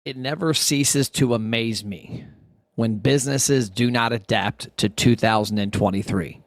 It never ceases to amaze me when businesses do not adapt to 2023.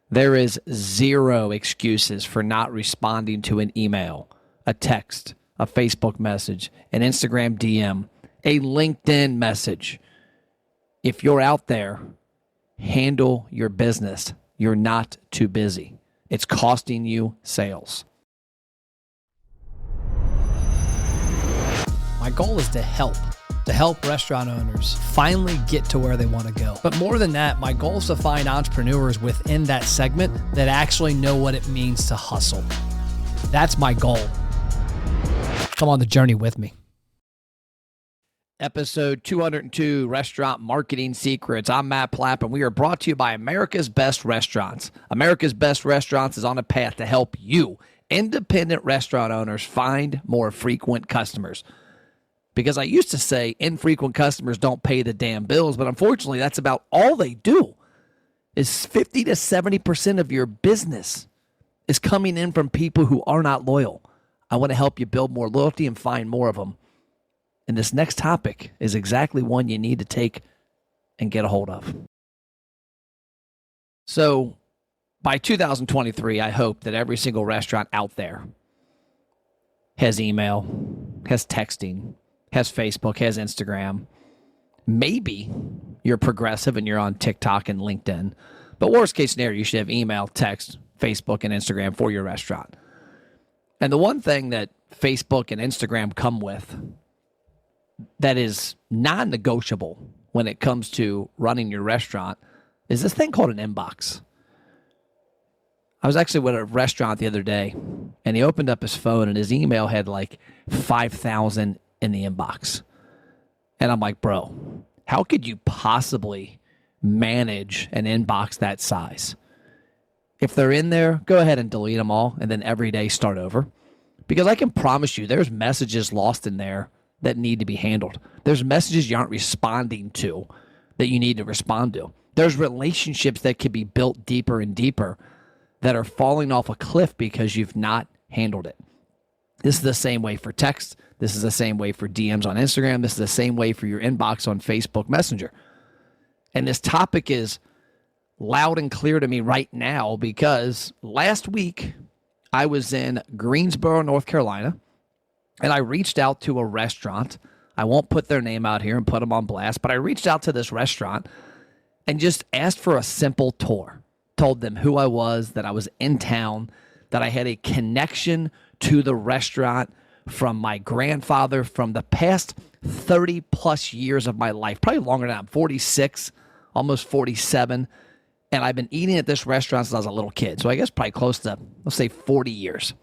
There is zero excuses for not responding to an email, a text, a Facebook message, an Instagram DM, a LinkedIn message. If you're out there, handle your business. You're not too busy. It's costing you sales. My goal is to help restaurant owners finally get to where they want to go. But more than that, my goal is to find entrepreneurs within that segment that actually know what it means to hustle. That's my goal. Come on the journey with me. Episode 202, Restaurant Marketing Secrets. I'm Matt Plapp, and we are brought to you by America's Best Restaurants. America's Best Restaurants is on a path to help you, independent restaurant owners, find more frequent customers. Because I used to say infrequent customers don't pay the damn bills, but unfortunately that's about all they do. Is 50 to 70% of your business is coming in from people who are not loyal. I want to help you build more loyalty and find more of them. And this next topic is exactly one you need to take and get a hold of. So by 2023, I hope that every single restaurant out there has email, has texting, has Facebook, has Instagram. Maybe you're progressive and you're on TikTok and LinkedIn. But worst case scenario, you should have email, text, Facebook, and Instagram for your restaurant. And the one thing that Facebook and Instagram come with that is non-negotiable when it comes to running your restaurant is this thing called an inbox. I was actually with a restaurant the other day, and he opened up his phone, and his email had like 5,000 in the inbox. And I'm like, bro, how could you possibly manage an inbox that size? If they're in there, go ahead and delete them all, and then every day start over. Because I can promise you there's messages lost in there that need to be handled. There's messages you aren't responding to that you need to respond to. There's relationships that can be built deeper and deeper that are falling off a cliff because you've not handled it. This is the same way for text. This is the same way for DMs on Instagram. This is the same way for your inbox on Facebook Messenger. And this topic is loud and clear to me right now because last week I was in Greensboro, North Carolina, and I reached out to a restaurant. I won't put their name out here and put them on blast, but I reached out to this restaurant and just asked for a simple tour. Told them who I was, that I was in town, that I had a connection to the restaurant from my grandfather from the past 30 plus years of my life, probably longer than I'm 46, almost 47. And I've been eating at this restaurant since I was a little kid. So I guess probably close to, let's say 40 years.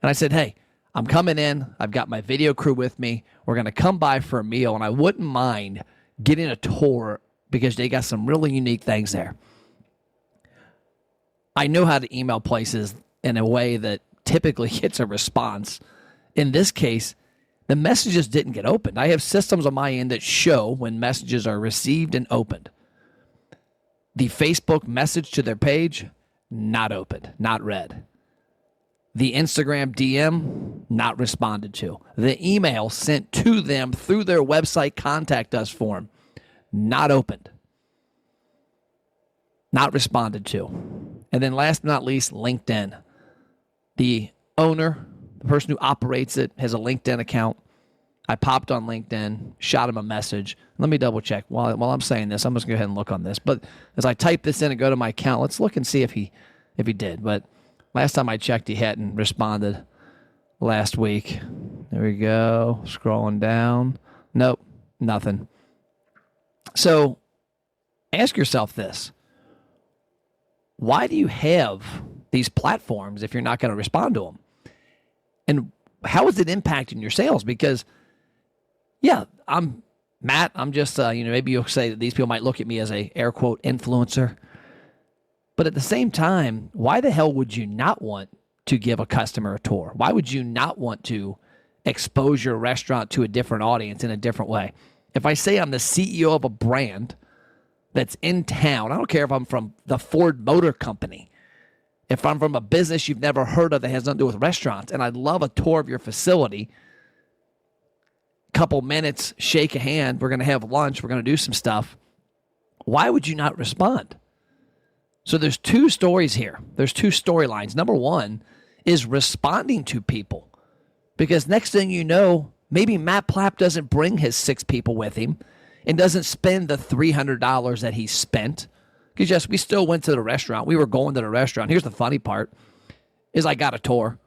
And I said, hey, I'm coming in. I've got my video crew with me. We're going to come by for a meal. And I wouldn't mind getting a tour because they got some really unique things there. I know how to email places in a way that typically gets a response. In this case, the messages didn't get opened. I have systems on my end that show when messages are received and opened. The Facebook message to their page, not opened, not read. The Instagram DM, not responded to. The email sent to them through their website contact us form, not opened, not responded to. And then last but not least, LinkedIn. The owner, the person who operates it, has a LinkedIn account. I popped on LinkedIn, shot him a message. Let me double check. While I'm saying this, I'm just going to go ahead and look on this. But as I type this in and go to my account, let's look and see if he did. But last time I checked, he hadn't responded last week. There we go. Scrolling down. Nope, nothing. So ask yourself this. Why do you have these platforms if you're not going to respond to them? And how is it impacting your sales? Because, yeah, I'm Matt. I'm just, maybe you'll say that these people might look at me as a air quote influencer. But at the same time, why the hell would you not want to give a customer a tour? Why would you not want to expose your restaurant to a different audience in a different way? If I say I'm the CEO of a brand that's in town, I don't care if I'm from the Ford Motor Company, if I'm from a business you've never heard of that has nothing to do with restaurants, and I'd love a tour of your facility, couple minutes, shake a hand, we're going to have lunch, we're going to do some stuff. Why would you not respond? So there's two stories here. There's two storylines. Number one is responding to people. Because next thing you know, maybe Matt Plapp doesn't bring his 6 people with him and doesn't spend the $300 that he spent. Because yes, we still went to the restaurant. We were going to the restaurant. Here's the funny part, is I got a tour.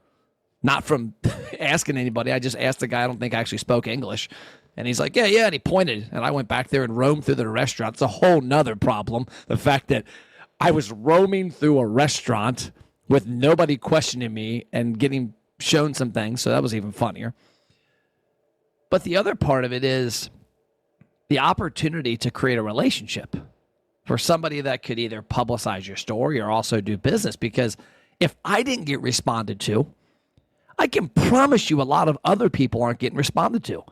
Not from asking anybody. I just asked the guy, I don't think I actually spoke English. And he's like, yeah. And he pointed. And I went back there and roamed through the restaurant. It's a whole nother problem. The fact that I was roaming through a restaurant with nobody questioning me and getting shown some things. So that was even funnier. But the other part of it is the opportunity to create a relationship for somebody that could either publicize your story or also do business. Because if I didn't get responded to, I can promise you a lot of other people aren't getting responded to.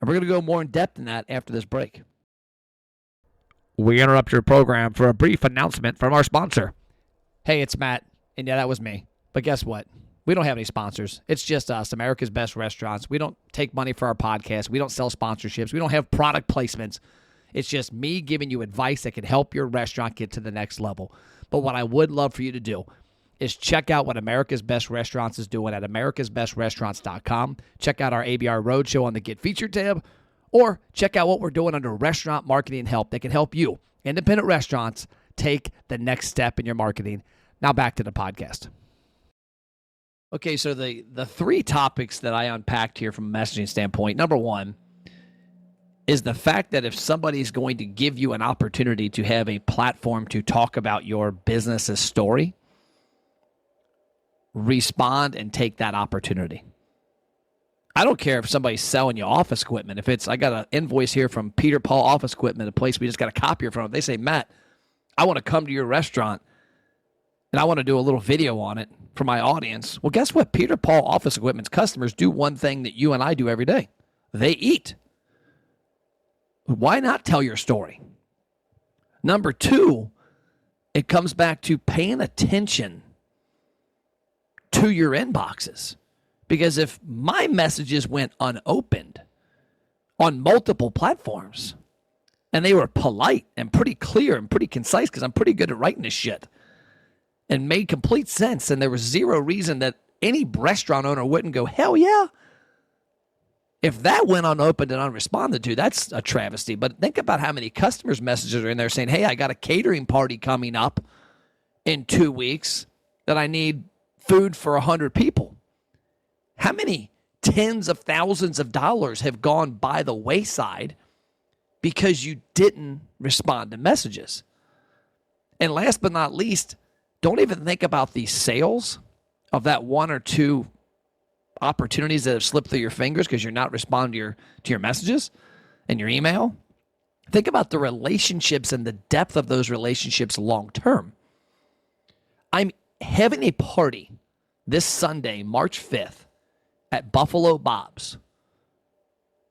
And we're going to go more in depth in that after this break. We interrupt your program for a brief announcement from our sponsor. Hey, it's Matt. And yeah, that was me. But guess what? We don't have any sponsors. It's just us, America's Best Restaurants. We don't take money for our podcast. We don't sell sponsorships. We don't have product placements. It's just me giving you advice that can help your restaurant get to the next level. But what I would love for you to do is check out what America's Best Restaurants is doing at americasbestrestaurants.com. Check out our ABR Roadshow on the Get Featured tab, or check out what we're doing under Restaurant Marketing Help that can help you, independent restaurants, take the next step in your marketing. Now back to the podcast. Okay, so the 3 topics that I unpacked here from a messaging standpoint, number one is the fact that if somebody's going to give you an opportunity to have a platform to talk about your business's story, respond and take that opportunity. I don't care if somebody's selling you office equipment. If it's, I got an invoice here from Peter Paul Office Equipment, a place we just got a copier from. They say, Matt, I want to come to your restaurant and I want to do a little video on it for my audience. Well, guess what? Peter Paul Office Equipment's customers do one thing that you and I do every day. They eat. Why not tell your story? Number 2, it comes back to paying attention to your inboxes. Because if my messages went unopened on multiple platforms and they were polite and pretty clear and pretty concise, because I'm pretty good at writing this shit, and made complete sense, and there was zero reason that any restaurant owner wouldn't go, hell yeah. If that went unopened and unresponded to, that's a travesty. But think about how many customers' messages are in there saying, hey, I got a catering party coming up in 2 weeks that I need food for 100 people. How many tens of thousands of dollars have gone by the wayside because you didn't respond to messages? And last but not least, don't even think about the sales of that 1 or 2 opportunities that have slipped through your fingers because you're not responding to your messages and your email. Think about the relationships and the depth of those relationships long term. I'm having a party this Sunday, March 5th, at Buffalo Bob's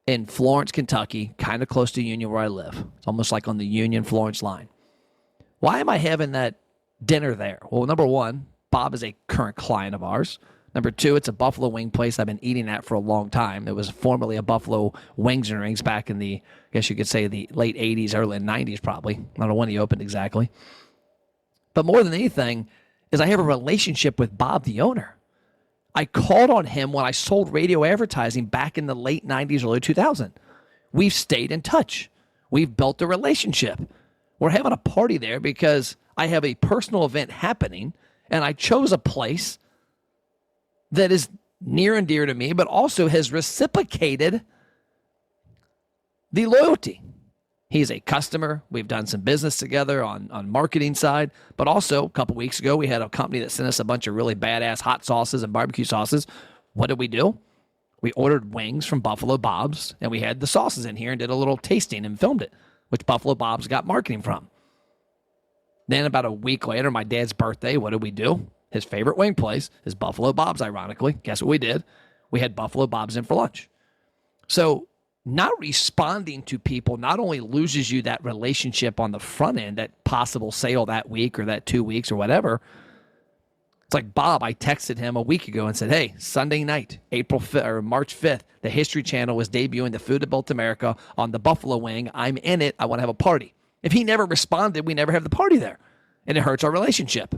in Florence, Kentucky, kind of close to Union where I live. It's almost like on the Union-Florence line. Why am I having that dinner there? Well, number 1, Bob is a current client of ours. Number 2, it's a buffalo wing place I've been eating at for a long time. It was formerly a Buffalo Wings and Rings back in the, I guess you could say, the late 80s, early 90s probably. I don't know when he opened exactly. But more than anything is I have a relationship with Bob, the owner. I called on him when I sold radio advertising back in the late 90s, early 2000s. We've stayed in touch. We've built a relationship. We're having a party there because I have a personal event happening, and I chose a place that is near and dear to me, but also has reciprocated the loyalty. He's a customer. We've done some business together on marketing side, but also a couple weeks ago, we had a company that sent us a bunch of really badass hot sauces and barbecue sauces. What did we do? We ordered wings from Buffalo Bob's, and we had the sauces in here and did a little tasting and filmed it, which Buffalo Bob's got marketing from. Then about a week later, my dad's birthday, what did we do? His favorite wing place is Buffalo Bob's, ironically. Guess what we did? We had Buffalo Bob's in for lunch. So not responding to people not only loses you that relationship on the front end, that possible sale that week or that 2 weeks or whatever, It's like Bob, I texted him a week ago and said, hey, Sunday night, April 5th or March 5th, the History Channel is debuting the Food That Built America on the Buffalo Wing. I'm in it. I want to have a party. If he never responded, we never have the party there. And it hurts our relationship.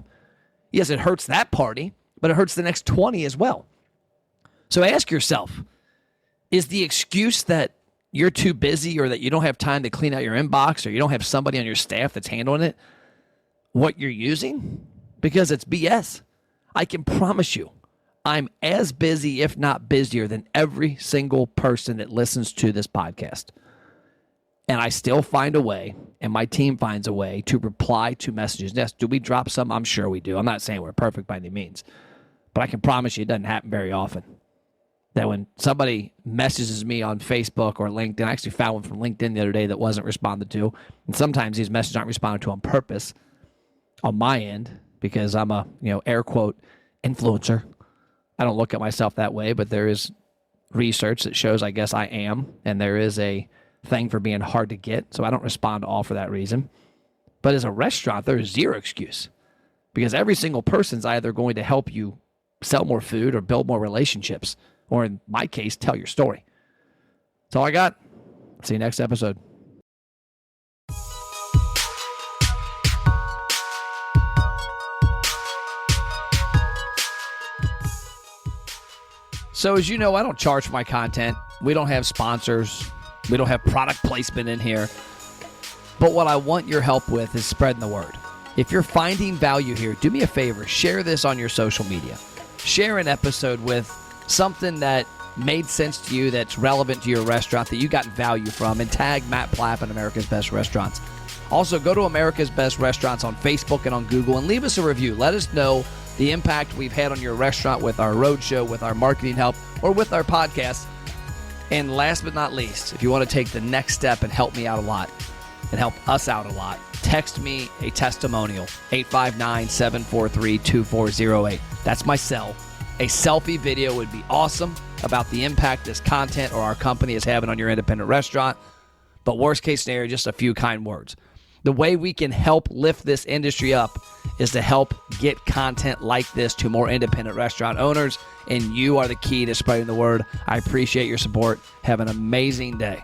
Yes, it hurts that party, but it hurts the next 20 as well. So ask yourself, is the excuse that you're too busy or that you don't have time to clean out your inbox or you don't have somebody on your staff that's handling it what you're using? Because it's BS. I can promise you, I'm as busy, if not busier, than every single person that listens to this podcast. And I still find a way, and my team finds a way to reply to messages. Yes, do we drop some? I'm sure we do. I'm not saying we're perfect by any means. But I can promise you it doesn't happen very often. That when somebody messages me on Facebook or LinkedIn, I actually found one from LinkedIn the other day that wasn't responded to. And sometimes these messages aren't responded to on purpose on my end because I'm a, air quote, influencer. I don't look at myself that way, but there is research that shows I guess I am. And there is a thing for being hard to get. So I don't respond to all for that reason. But as a restaurant, there is zero excuse because every single person's either going to help you sell more food or build more relationships. Or in my case, tell your story. That's all I got. See you next episode. So as you know, I don't charge for my content. We don't have sponsors. We don't have product placement in here. But what I want your help with is spreading the word. If you're finding value here, do me a favor. Share this on your social media. Share an episode with something that made sense to you, that's relevant to your restaurant, that you got value from, and tag Matt Plapp and America's Best Restaurants. Also, go to America's Best Restaurants on Facebook and on Google and leave us a review. Let us know the impact we've had on your restaurant with our roadshow, with our marketing help, or with our podcast. And last but not least, if you want to take the next step and help me out a lot and help us out a lot, text me a testimonial, 859-743-2408. That's my cell. A selfie video would be awesome about the impact this content or our company is having on your independent restaurant. But worst case scenario, just a few kind words. The way we can help lift this industry up is to help get content like this to more independent restaurant owners, and you are the key to spreading the word. I appreciate your support. Have an amazing day.